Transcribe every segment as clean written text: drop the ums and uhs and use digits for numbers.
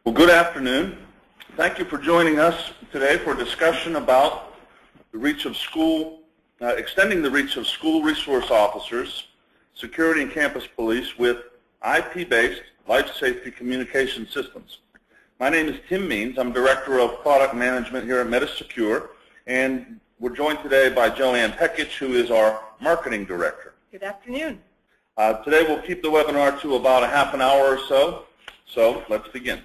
Well, good afternoon. Thank you for joining us today for a discussion about the reach of extending the reach of school resource officers, security and campus police with IP-based life safety communication systems. My name is Tim Means. I'm Director of Product Management here at Metis Secure, and we're joined today by Joanne Pekic, who is our Marketing Director. Good afternoon. Today we'll keep the webinar to about a half an hour or so, so let's begin.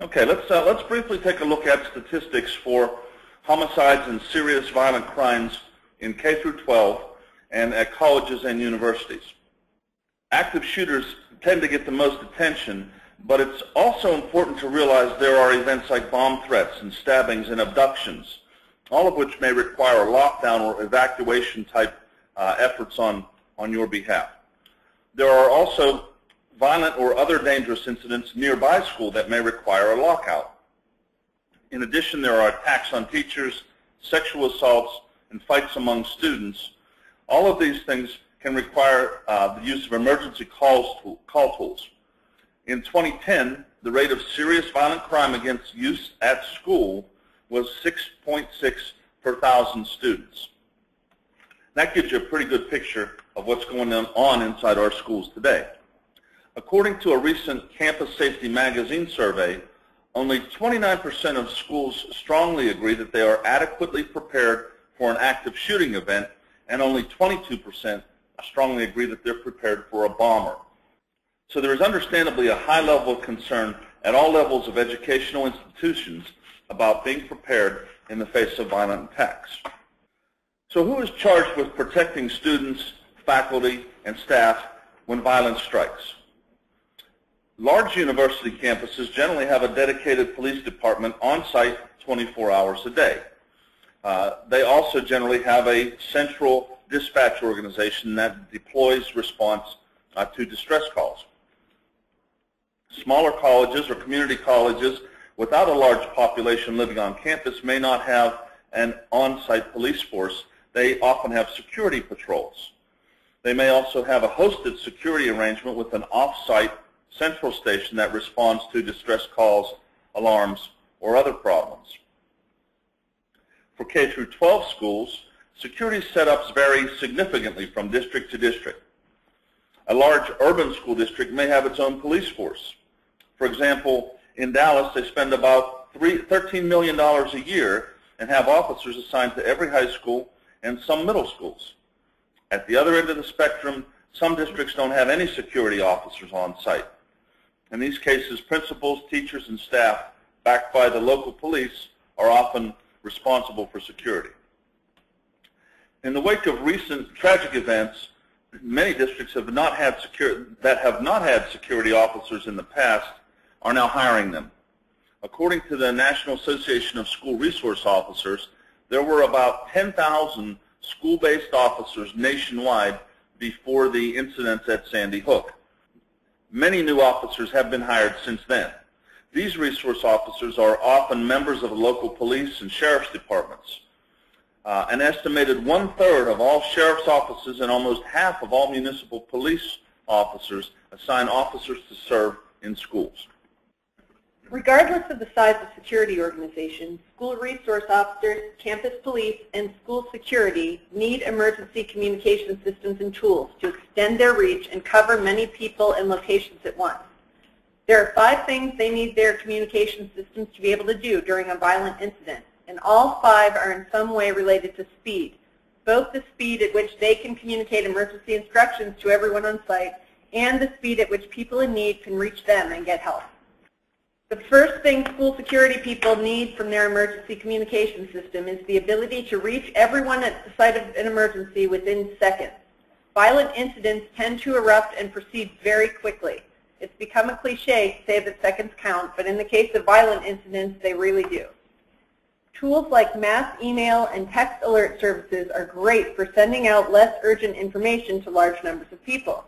Okay, let's briefly take a look at statistics for homicides and serious violent crimes in K through 12 and at colleges and universities. Active shooters tend to get the most attention, but it's also important to realize there are events like bomb threats and stabbings and abductions, all of which may require lockdown or evacuation type efforts on your behalf. There are also violent or other dangerous incidents nearby school that may require a lockout. In addition, there are attacks on teachers, sexual assaults, and fights among students. All of these things can require the use of emergency call tools. In 2010, the rate of serious violent crime against youth at school was 6.6 per 1,000 students. That gives you a pretty good picture of what's going on inside our schools today. According to a recent Campus Safety Magazine survey, only 29% of schools strongly agree that they are adequately prepared for an active shooting event, and only 22% strongly agree that they're prepared for a bomber. So there is understandably a high level of concern at all levels of educational institutions about being prepared in the face of violent attacks. So who is charged with protecting students, faculty, and staff when violence strikes? Large university campuses generally have a dedicated police department on site 24 hours a day. They also generally have a central dispatch organization that deploys response to distress calls. Smaller colleges or community colleges without a large population living on campus may not have an on-site police force. They often have security patrols. They may also have a hosted security arrangement with an off-site central station that responds to distress calls, alarms, or other problems. For K through 12 schools, security setups vary significantly from district to district. A large urban school district may have its own police force. For example, in Dallas, they spend about $13 million a year and have officers assigned to every high school and some middle schools. At the other end of the spectrum, some districts don't have any security officers on site. In these cases, principals, teachers, and staff, backed by the local police, are often responsible for security. In the wake of recent tragic events, many districts that have not had security officers in the past are now hiring them. According to the National Association of School Resource Officers, there were about 10,000 school-based officers nationwide before the incidents at Sandy Hook. Many new officers have been hired since then. These resource officers are often members of the local police and sheriff's departments. An estimated 1/3 of all sheriff's offices and almost half of all municipal police officers assign officers to serve in schools. Regardless of the size of security organization, school resource officers, campus police, and school security need emergency communication systems and tools to extend their reach and cover many people and locations at once. There are 5 things they need their communication systems to be able to do during a violent incident, and all 5 are in some way related to speed, both the speed at which they can communicate emergency instructions to everyone on site and the speed at which people in need can reach them and get help. The first thing school security people need from their emergency communication system is the ability to reach everyone at the site of an emergency within seconds. Violent incidents tend to erupt and proceed very quickly. It's become a cliche to say that seconds count, but in the case of violent incidents, they really do. Tools like mass email and text alert services are great for sending out less urgent information to large numbers of people.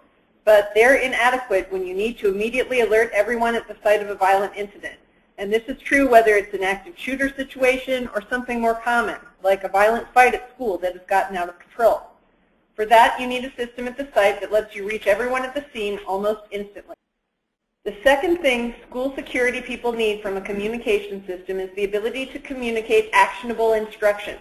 But they're inadequate when you need to immediately alert everyone at the site of a violent incident. And this is true whether it's an active shooter situation or something more common, like a violent fight at school that has gotten out of control. For that, you need a system at the site that lets you reach everyone at the scene almost instantly. The second thing school security people need from a communication system is the ability to communicate actionable instructions.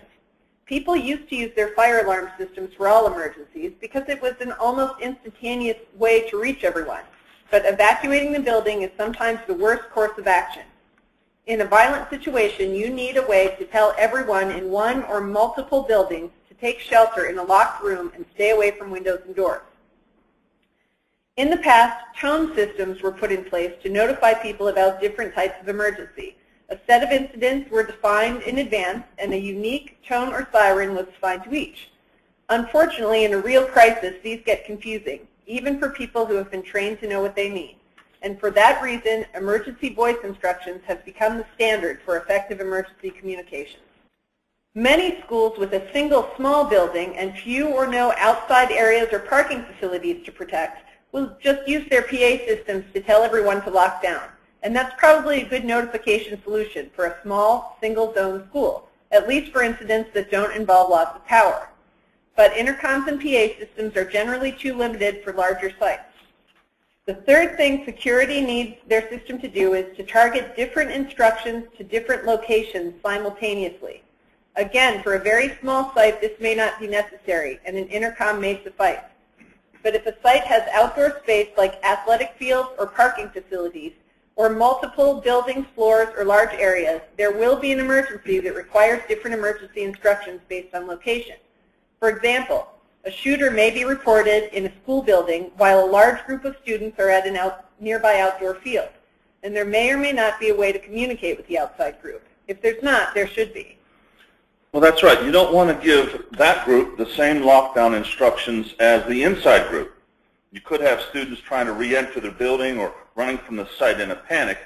People used to use their fire alarm systems for all emergencies because it was an almost instantaneous way to reach everyone. But evacuating the building is sometimes the worst course of action. In a violent situation, you need a way to tell everyone in one or multiple buildings to take shelter in a locked room and stay away from windows and doors. In the past, tone systems were put in place to notify people about different types of emergency. A set of incidents were defined in advance, and a unique tone or siren was assigned to each. Unfortunately, in a real crisis, these get confusing, even for people who have been trained to know what they mean. And for that reason, emergency voice instructions have become the standard for effective emergency communications. Many schools with a single small building and few or no outside areas or parking facilities to protect will just use their PA systems to tell everyone to lock down. And that's probably a good notification solution for a small, single-zone school, at least for incidents that don't involve loss of power. But intercoms and PA systems are generally too limited for larger sites. The third thing security needs their system to do is to target different instructions to different locations simultaneously. Again, for a very small site, this may not be necessary, and an intercom may suffice. But if a site has outdoor space like athletic fields or parking facilities, or multiple buildings, floors, or large areas, there will be an emergency that requires different emergency instructions based on location. For example, a shooter may be reported in a school building while a large group of students are at a nearby outdoor field, and there may or may not be a way to communicate with the outside group. If there's not, there should be. Well, that's right. You don't want to give that group the same lockdown instructions as the inside group. You could have students trying to re-enter the building or running from the site in a panic,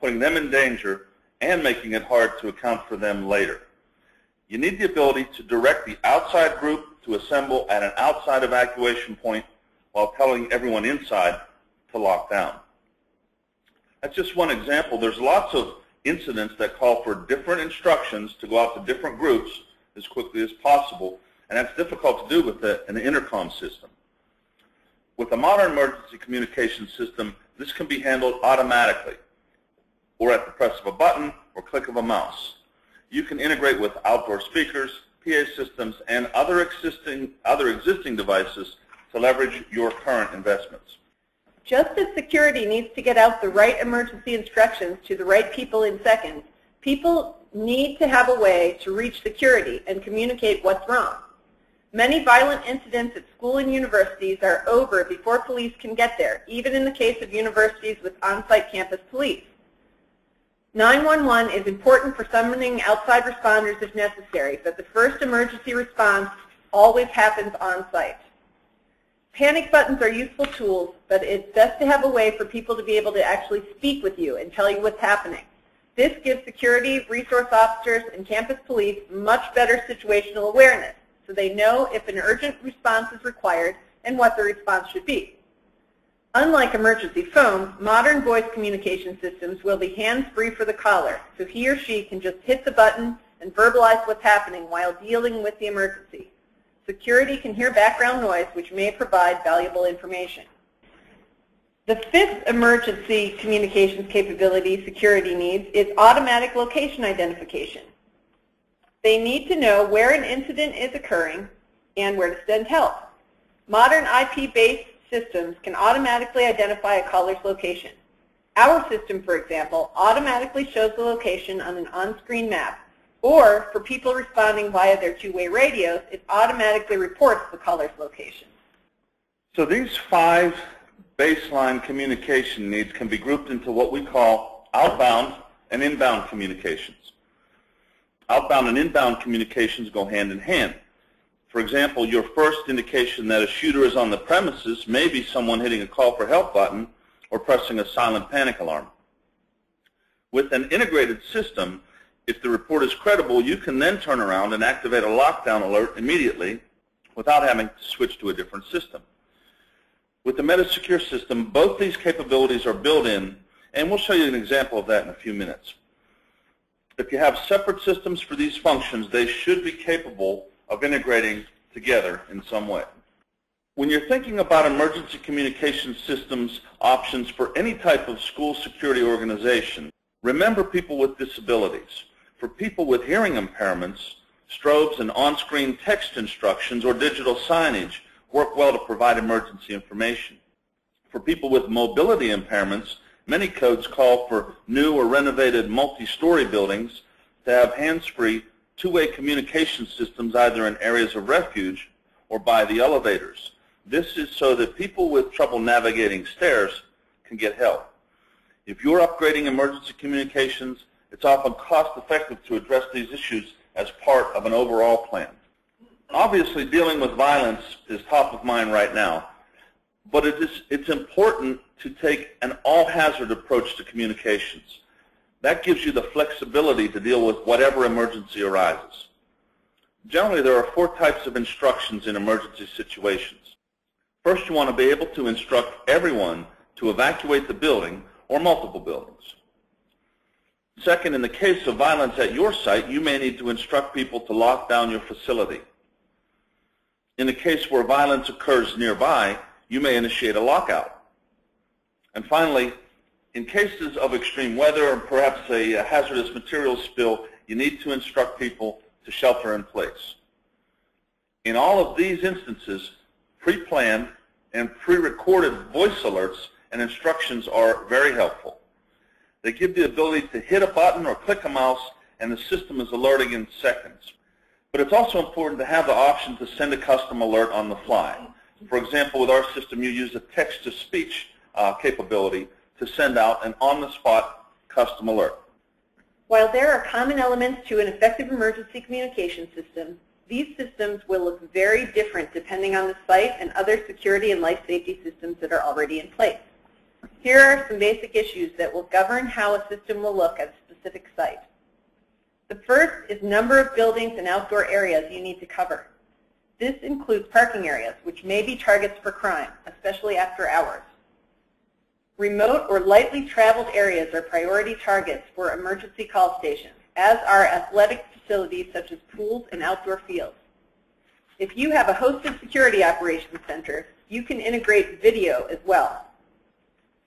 putting them in danger and making it hard to account for them later. You need the ability to direct the outside group to assemble at an outside evacuation point while telling everyone inside to lock down. That's just one example. There's lots of incidents that call for different instructions to go out to different groups as quickly as possible, and that's difficult to do with an intercom system. With a modern emergency communication system, this can be handled automatically, or at the press of a button or click of a mouse. You can integrate with outdoor speakers, PA systems, and other existing devices to leverage your current investments. Just as security needs to get out the right emergency instructions to the right people in seconds, people need to have a way to reach security and communicate what's wrong. Many violent incidents at school and universities are over before police can get there, even in the case of universities with on-site campus police. 911 is important for summoning outside responders if necessary, but the first emergency response always happens on-site. Panic buttons are useful tools, but it's best to have a way for people to be able to actually speak with you and tell you what's happening. This gives security, resource officers, and campus police much better situational awareness, so they know if an urgent response is required and what the response should be. Unlike emergency phones, modern voice communication systems will be hands-free for the caller, so he or she can just hit the button and verbalize what's happening while dealing with the emergency. Security can hear background noise, which may provide valuable information. The fifth emergency communications capability security needs is automatic location identification. They need to know where an incident is occurring and where to send help. Modern IP-based systems can automatically identify a caller's location. Our system, for example, automatically shows the location on an on-screen map, or for people responding via their two-way radios, it automatically reports the caller's location. So these 5 baseline communication needs can be grouped into what we call outbound and inbound communications. Outbound and inbound communications go hand in hand. For example, your first indication that a shooter is on the premises may be someone hitting a call for help button or pressing a silent panic alarm. With an integrated system, if the report is credible, you can then turn around and activate a lockdown alert immediately without having to switch to a different system. With the Metis Secure system, both these capabilities are built in, and we'll show you an example of that in a few minutes. If you have separate systems for these functions, they should be capable of integrating together in some way. When you're thinking about emergency communication systems options for any type of school security organization, remember people with disabilities. For people with hearing impairments, strobes and on-screen text instructions or digital signage work well to provide emergency information. For people with mobility impairments, many codes call for new or renovated multi-story buildings to have hands-free, two-way communication systems either in areas of refuge or by the elevators. This is so that people with trouble navigating stairs can get help. If you're upgrading emergency communications, it's often cost-effective to address these issues as part of an overall plan. Obviously, dealing with violence is top of mind right now, but it's important to take an all-hazard approach to communications. That gives you the flexibility to deal with whatever emergency arises. Generally, there are 4 types of instructions in emergency situations. First, you want to be able to instruct everyone to evacuate the building or multiple buildings. Second, in the case of violence at your site, you may need to instruct people to lock down your facility. In the case where violence occurs nearby, you may initiate a lockout. And finally, in cases of extreme weather or perhaps a hazardous materials spill, you need to instruct people to shelter in place. In all of these instances, pre-planned and pre-recorded voice alerts and instructions are very helpful. They give the ability to hit a button or click a mouse and the system is alerting in seconds. But it's also important to have the option to send a custom alert on the fly. For example, with our system, you use a text-to-speech capability to send out an on-the-spot custom alert. While there are common elements to an effective emergency communication system, these systems will look very different depending on the site and other security and life safety systems that are already in place. Here are some basic issues that will govern how a system will look at a specific site. The first is number of buildings and outdoor areas you need to cover. This includes parking areas, which may be targets for crime, especially after hours. Remote or lightly traveled areas are priority targets for emergency call stations, as are athletic facilities such as pools and outdoor fields. If you have a hosted security operations center, you can integrate video as well.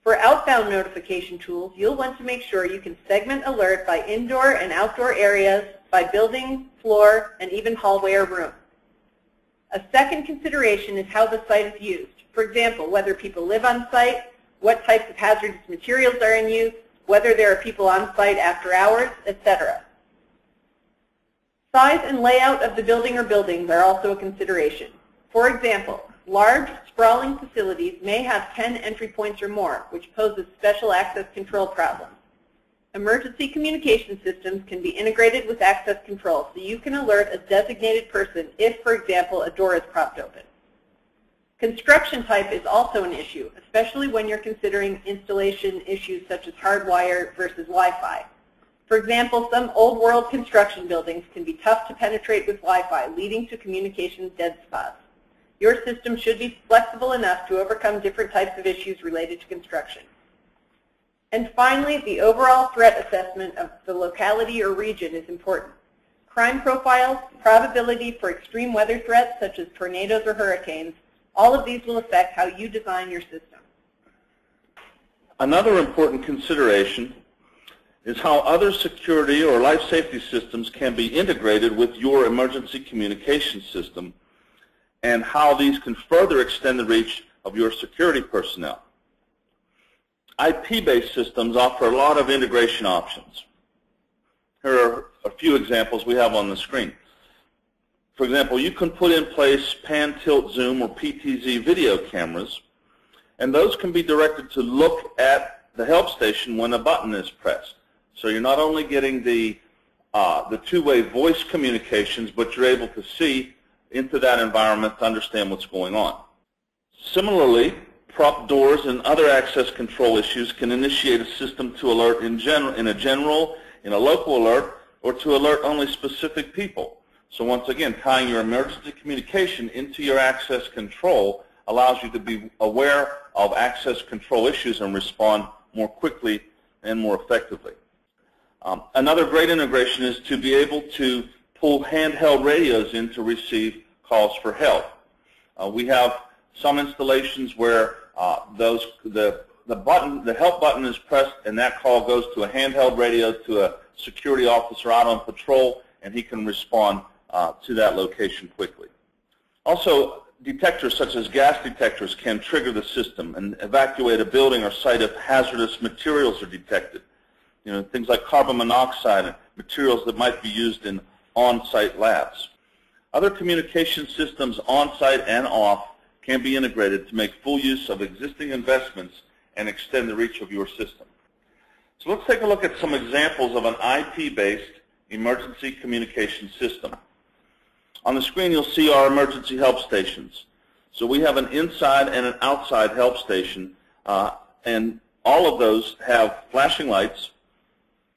For outbound notification tools, you'll want to make sure you can segment alert by indoor and outdoor areas, by building, floor, and even hallway or room. A second consideration is how the site is used. For example, whether people live on site, what types of hazardous materials are in use, whether there are people on site after hours, etc. Size and layout of the building or buildings are also a consideration. For example, large, sprawling facilities may have 10 entry points or more, which poses special access control problems. Emergency communication systems can be integrated with access control, so you can alert a designated person if, for example, a door is propped open. Construction type is also an issue, especially when you're considering installation issues such as hardwire versus Wi-Fi. For example, some old world construction buildings can be tough to penetrate with Wi-Fi, leading to communications dead spots. Your system should be flexible enough to overcome different types of issues related to construction. And finally, the overall threat assessment of the locality or region is important. Crime profiles, probability for extreme weather threats such as tornadoes or hurricanes, all of these will affect how you design your system. Another important consideration is how other security or life safety systems can be integrated with your emergency communication system and how these can further extend the reach of your security personnel. IP-based systems offer a lot of integration options. Here are a few examples we have on the screen. For example, you can put in place pan, tilt, zoom, or PTZ video cameras, and those can be directed to look at the help station when a button is pressed. So you're not only getting the two-way voice communications, but you're able to see into that environment to understand what's going on. Similarly, prop doors and other access control issues can initiate a system to alert in a local alert, or to alert only specific people. So once again, tying your emergency communication into your access control allows you to be aware of access control issues and respond more quickly and more effectively. Another great integration is to be able to pull handheld radios in to receive calls for help. We have some installations where the help button is pressed and that call goes to a handheld radio to a security officer out on patrol, and he can respond to that location quickly. Also, detectors such as gas detectors can trigger the system and evacuate a building or site if hazardous materials are detected. You know, things like carbon monoxide and materials that might be used in on-site labs. Other communication systems on-site and off can be integrated to make full use of existing investments and extend the reach of your system. So let's take a look at some examples of an IP-based emergency communication system. On the screen you'll see our emergency help stations. So we have an inside and an outside help station, and all of those have flashing lights,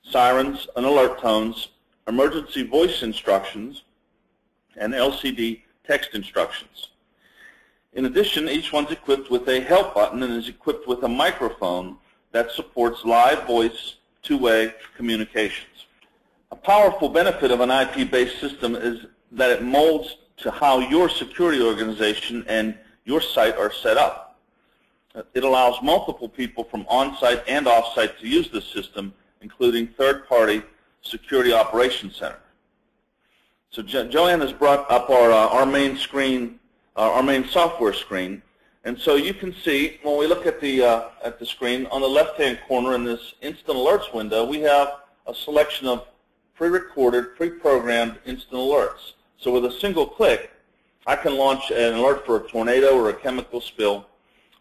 sirens and alert tones, emergency voice instructions, and LCD text instructions. In addition, each one's equipped with a help button and is equipped with a microphone that supports live voice two-way communications. A powerful benefit of an IP-based system is that it molds to how your security organization and your site are set up. It allows multiple people from on-site and off-site to use this system, including third-party security operations center. So Joanne has brought up our main screen, our main software screen, and so you can see when we look at the screen on the left-hand corner in this instant alerts window, we have a selection of pre-recorded, pre-programmed instant alerts. So with a single click, I can launch an alert for a tornado or a chemical spill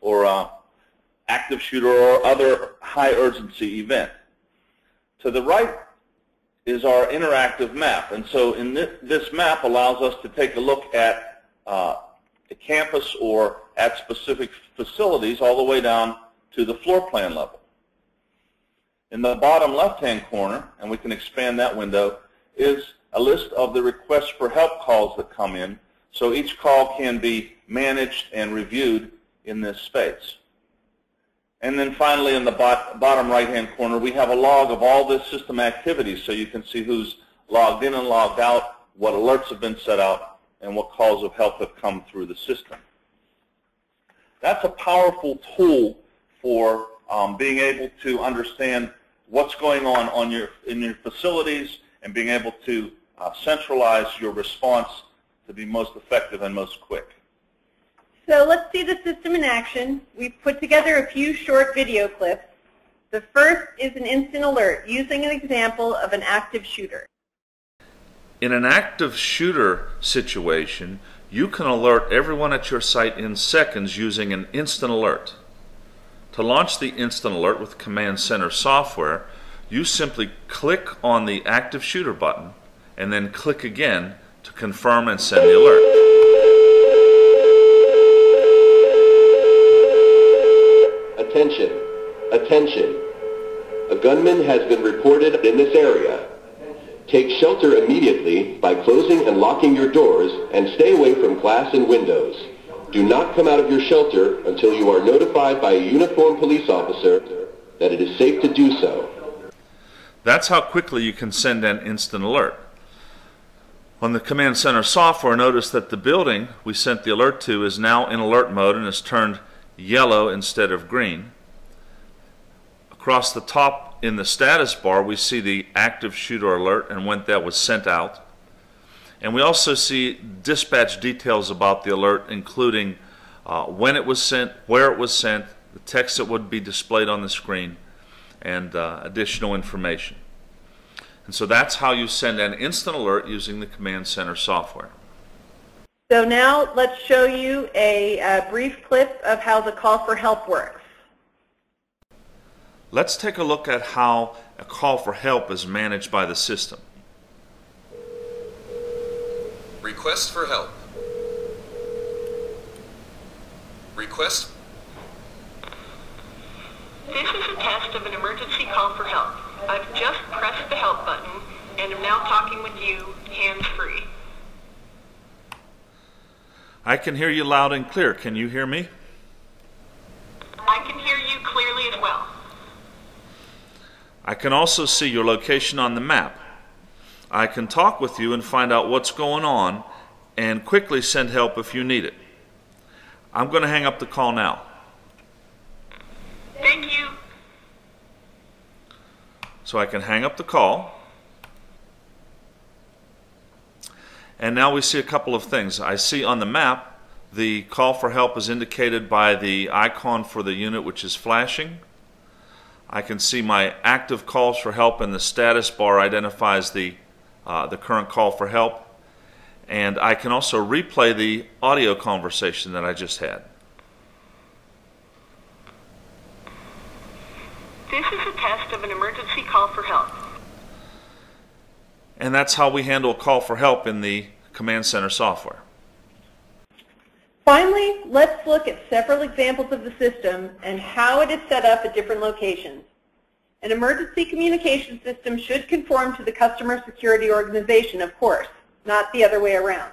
or an active shooter or other high urgency event. To the right is our interactive map, and so in this map allows us to take a look at the campus or at specific facilities all the way down to the floor plan level. In the bottom left-hand corner, and we can expand that window, is a list of the requests for help calls that come in, so each call can be managed and reviewed in this space. And then finally in the bottom right-hand corner, we have a log of all this system activities, so you can see who's logged in and logged out, what alerts have been set out, and what calls of help have come through the system. That's a powerful tool for being able to understand what's going on in your facilities and being able to centralize your response to be most effective and most quick. So let's see the system in action. We've put together a few short video clips. The first is an instant alert using an example of an active shooter. In an active shooter situation, you can alert everyone at your site in seconds using an instant alert. To launch the instant alert with Command Center software, you simply click on the active shooter button and then click again to confirm and send the alert. Attention, attention. A gunman has been reported in this area. Take shelter immediately by closing and locking your doors and stay away from glass and windows. Do not come out of your shelter until you are notified by a uniformed police officer that it is safe to do so. That's how quickly you can send an instant alert. On the Command Center software, notice that the building we sent the alert to is now in alert mode and is turned yellow instead of green. Across the top in the status bar, we see the active shooter alert and when that was sent out. And we also see dispatch details about the alert, including when it was sent, where it was sent, the text that would be displayed on the screen, and additional information. And so that's how you send an instant alert using the Command Center software. So now let's show you a brief clip of how the call for help works. Let's take a look at how a call for help is managed by the system. Request for help. Request. This is a test of an emergency call for help. I've just pressed the help button and am now talking with you hands-free. I can hear you loud and clear. Can you hear me? I can hear you clearly as well. I can also see your location on the map. I can talk with you and find out what's going on and quickly send help if you need it. I'm going to hang up the call now. Thank you. So I can hang up the call. And now we see a couple of things. I see on the map the call for help is indicated by the icon for the unit, which is flashing. I can see my active calls for help, and the status bar identifies the current call for help. And I can also replay the audio conversation that I just had. This is a test of an emergency call for help. And that's how we handle a call for help in the Command Center software. Finally, let's look at several examples of the system and how it is set up at different locations. An emergency communication system should conform to the customer security organization, of course, not the other way around.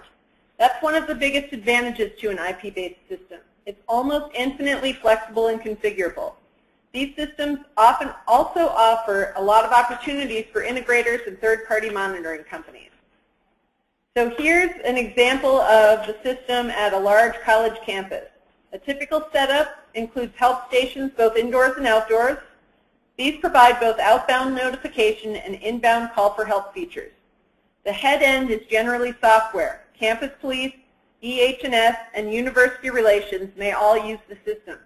That's one of the biggest advantages to an IP-based system. It's almost infinitely flexible and configurable. These systems often also offer a lot of opportunities for integrators and third-party monitoring companies. So here's an example of the system at a large college campus. A typical setup includes help stations both indoors and outdoors. These provide both outbound notification and inbound call for help features. The head end is generally software. Campus police, EH&S, and university relations may all use the system.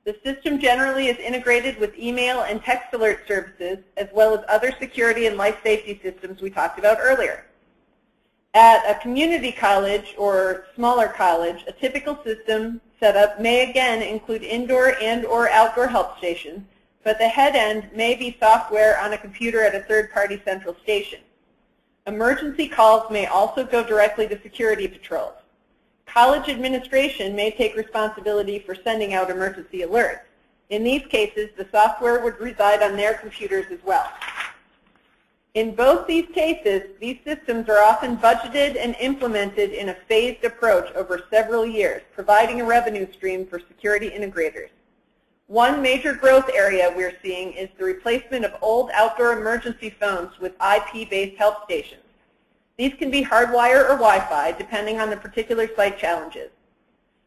The system generally is integrated with email and text alert services, as well as other security and life safety systems we talked about earlier. At a community college or smaller college, a typical system setup may again include indoor and/or outdoor help stations, but the head end may be software on a computer at a third-party central station. Emergency calls may also go directly to security patrols. College administration may take responsibility for sending out emergency alerts. In these cases, the software would reside on their computers as well. In both these cases, these systems are often budgeted and implemented in a phased approach over several years, providing a revenue stream for security integrators. One major growth area we're seeing is the replacement of old outdoor emergency phones with IP-based help stations. These can be hardwire or Wi-Fi, depending on the particular site challenges.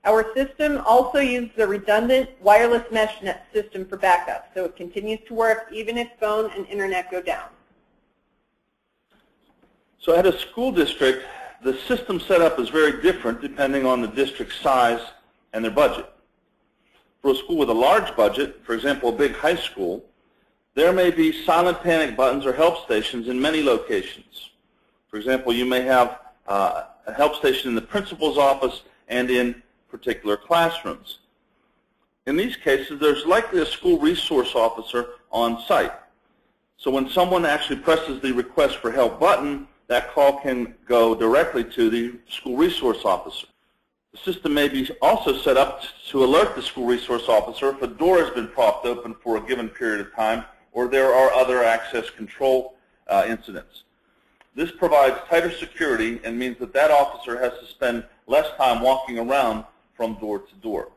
Our system also uses a redundant wireless mesh net system for backup, so it continues to work even if phone and internet go down. So at a school district, the system setup is very different depending on the district's size and their budget. For a school with a large budget, for example, a big high school, there may be silent panic buttons or help stations in many locations. For example, you may have a help station in the principal's office and in particular classrooms. In these cases, there's likely a school resource officer on site. So when someone actually presses the request for help button, that call can go directly to the school resource officer. The system may be also set up to alert the school resource officer if a door has been propped open for a given period of time or there are other access control incidents. This provides tighter security and means that that officer has to spend less time walking around from door to door.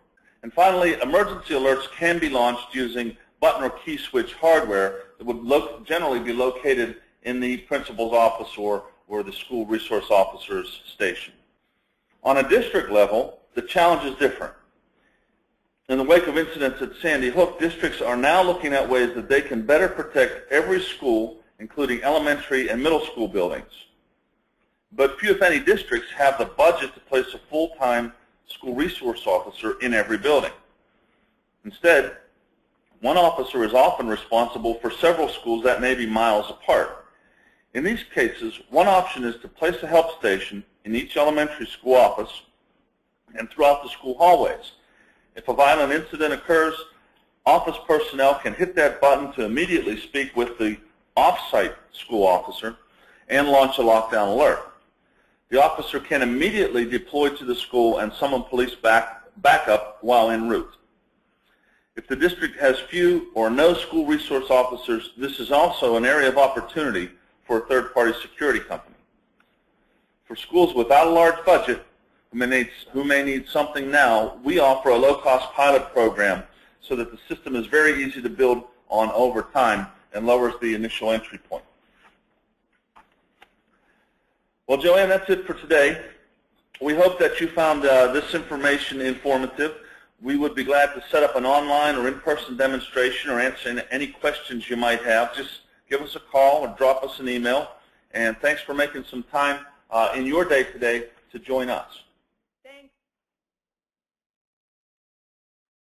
And finally, emergency alerts can be launched using button or key switch hardware that would generally be located in the principal's office or the school resource officer's station. On a district level, the challenge is different. In the wake of incidents at Sandy Hook, districts are now looking at ways that they can better protect every school, including elementary and middle school buildings. But few, if any, districts have the budget to place a full-time school resource officer in every building. Instead, one officer is often responsible for several schools that may be miles apart. In these cases, one option is to place a help station in each elementary school office and throughout the school hallways. If a violent incident occurs, office personnel can hit that button to immediately speak with the off-site school officer and launch a lockdown alert. The officer can immediately deploy to the school and summon police backup while en route. If the district has few or no school resource officers, this is also an area of opportunity for a third-party security company. For schools without a large budget who may need something now, we offer a low-cost pilot program so that the system is very easy to build on over time and lowers the initial entry point. Well, Joanne, that's it for today. We hope that you found this information informative. We would be glad to set up an online or in-person demonstration or answer any questions you might have. Just give us a call or drop us an email. And thanks for making some time in your day today to join us.